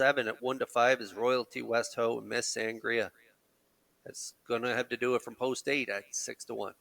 7 at 1-5 is Royalty West Ho and Miss Sangria. It's going to have to do it from post 8 at 6-1.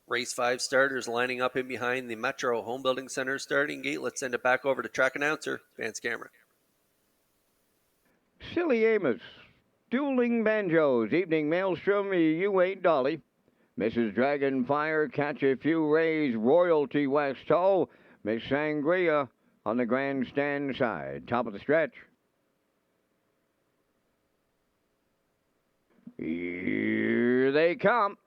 Race 5 starters lining up in behind the Metro Home Building Center starting gate. Let's send it back over to track announcer, Vance Cameron. Silly Amos, Dueling Banjos, Evening Maelstrom, You Ain't Dolly. Mrs. Dragonfire, Catch a Few Rays, Royalty West Ho, Miss Sangria on the grandstand side. Top of the stretch. Here they come.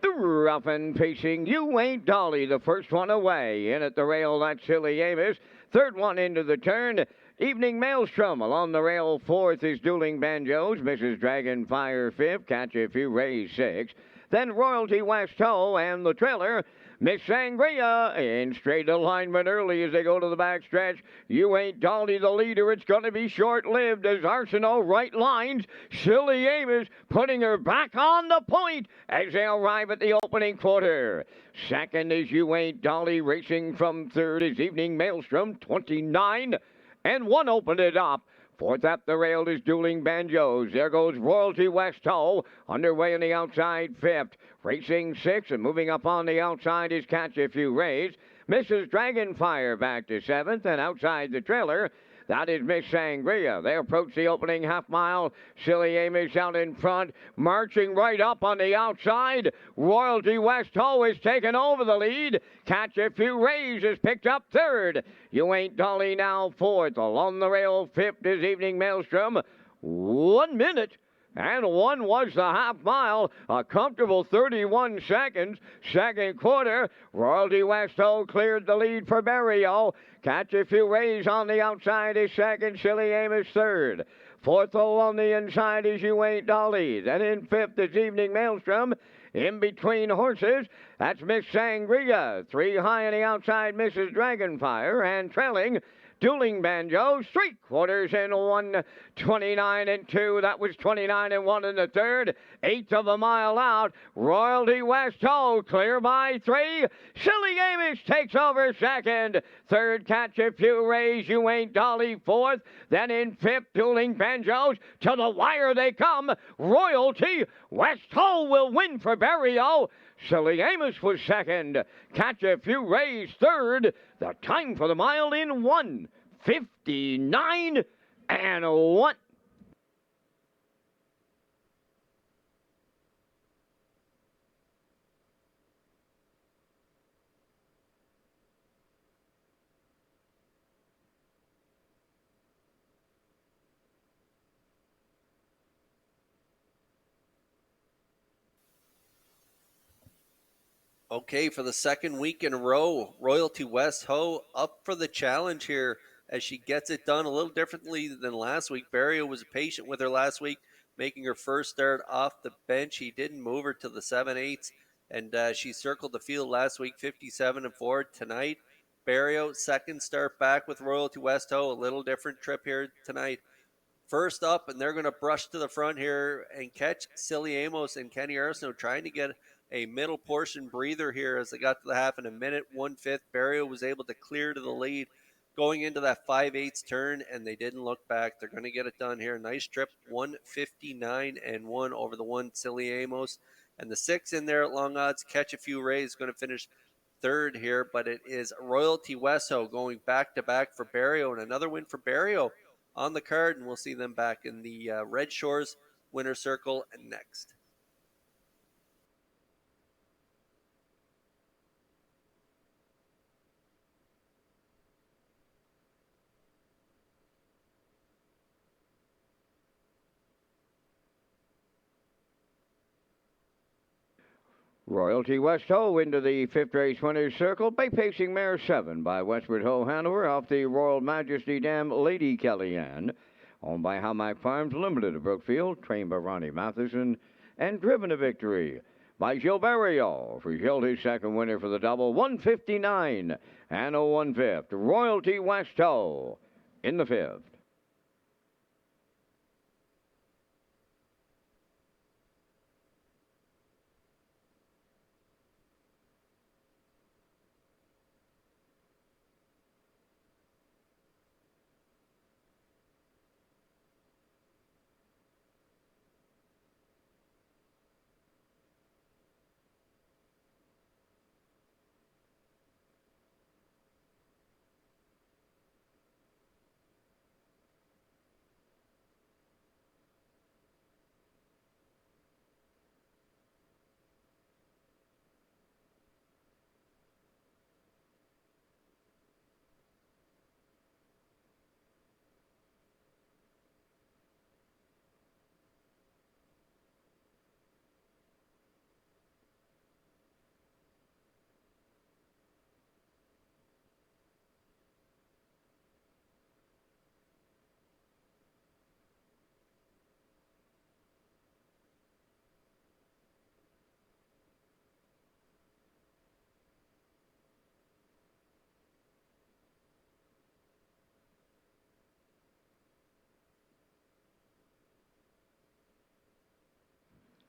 The rough and pacing You Ain't Dolly, the first one away. In at the rail, that's Silly Amos. Third one into the turn. Evening Maelstrom along the rail. Fourth is Dueling Banjos. Mrs. Dragonfire fifth. Catch a Few Rays sixth. Then Royalty West Ho and the trailer. Miss Sangria in straight alignment early as they go to the back stretch. You Ain't Dolly the leader. It's going to be short-lived as Arsenault right lines. Silly Amos putting her back on the point as they arrive at the opening quarter. Second is You Ain't Dolly. Racing from third is Evening Maelstrom, 29. And one opened it up. Fourth up the rail is Dueling Banjos. There goes Royalty West Ho. Underway on the outside, fifth. Racing sixth, and moving up on the outside is Catch a Few Rays. Mrs. Dragonfire back to seventh, and outside the trailer, that is Miss Sangria. They approach the opening half mile. Silly Amos out in front, marching right up on the outside. Royalty West Ho is taken over the lead. Catch a Few Rays is picked up third. You Ain't Dolly now fourth. Along the rail, fifth is Evening Maelstrom. 1 minute. And one was the half mile, a comfortable 31 seconds. Second quarter, Royalty West Ho cleared the lead for Berrio. Catch a Few Rays on the outside is second, Silly Amos third. Fourth along the inside is You Ain't Dolly. Then in fifth is Evening Maelstrom. In between horses, that's Miss Sangria. Three high on the outside, Mrs. Dragonfire. And trailing, Dueling Banjos, 3/4 in 1:29 and 2. That was 29 and 1 in the third. Eighth of a mile out. Royalty West Ho clear by 3. Silly Amos takes over second. Third, Catch a Few Rays. You Ain't Dolly fourth. Then in fifth, Dueling Banjos. To the wire they come. Royalty West Ho will win for Berrio. Silly Amos was second. Catch a Few Rays third. The time for the mile in 1:59 and 1. Okay, for the second week in a row, Royalty West Ho up for the challenge here as she gets it done a little differently than last week. Berrio was patient with her last week, making her first start off the bench. He didn't move her to the 7/8, and she circled the field last week, 57 and 4. Tonight, Berrio, second start back with Royalty West Ho, a little different trip here tonight. First up, and they're going to brush to the front here and catch Silly Amos and Kenny Arsenault trying to get a middle portion breather here as they got to the half in a minute, 1/5. Berrio was able to clear to the lead going into that 5/8 turn, and they didn't look back. They're going to get it done here. Nice trip, 1:59 and 1 over the one, Silly Amos. And the 6 in there at long odds, Catch a Few Rays, going to finish third here, but it is Royalty West Ho going back-to-back for Berrio, and another win for Berrio on the card, and we'll see them back in the Red Shores Winner Circle next. Royalty West Ho into the fifth race winner's circle by pacing mare 7 by Westward Ho Hanover off the Royal Majesty Dam Lady Kellyanne. Owned by Howmack Farms Limited of Brookfield, trained by Ronnie Matheson, and driven to victory by Gilberto. For Gil, his second winner for the double, 159 and a 1/5. Royalty West Ho in the fifth.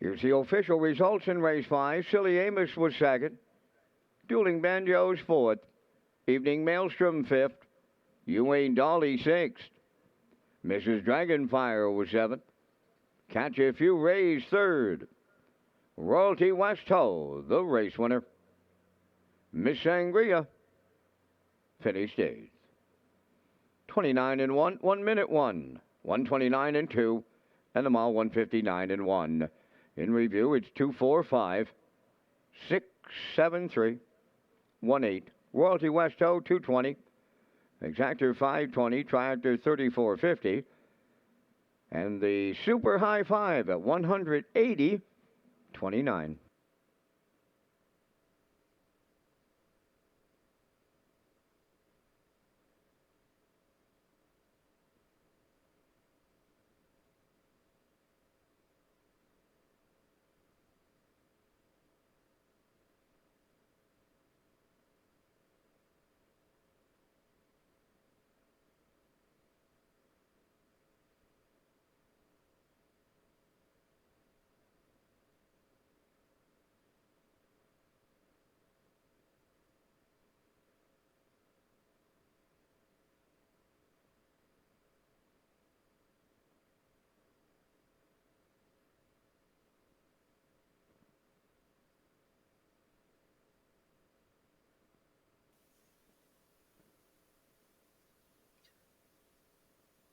Here's the official results in race 5. Silly Amos was second. Dueling Banjos fourth. Evening Maelstrom fifth. Ewing Dolly sixth. Mrs. Dragonfire was seventh. Catch a Few Rays third. Royalty West Ho, the race winner. Miss Sangria finished eighth. 29 and 1, 1 minute 1, 129 and 2, and the mile 159 and 1. In review, it's 245, 673, 18. Royalty West Ho 220, Exactor 520, Triactor 3450, and the Super High 5 at 180, 29.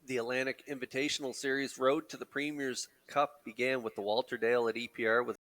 The Atlantic Invitational Series road to the Premier's Cup began with the Walter Dale at EPR with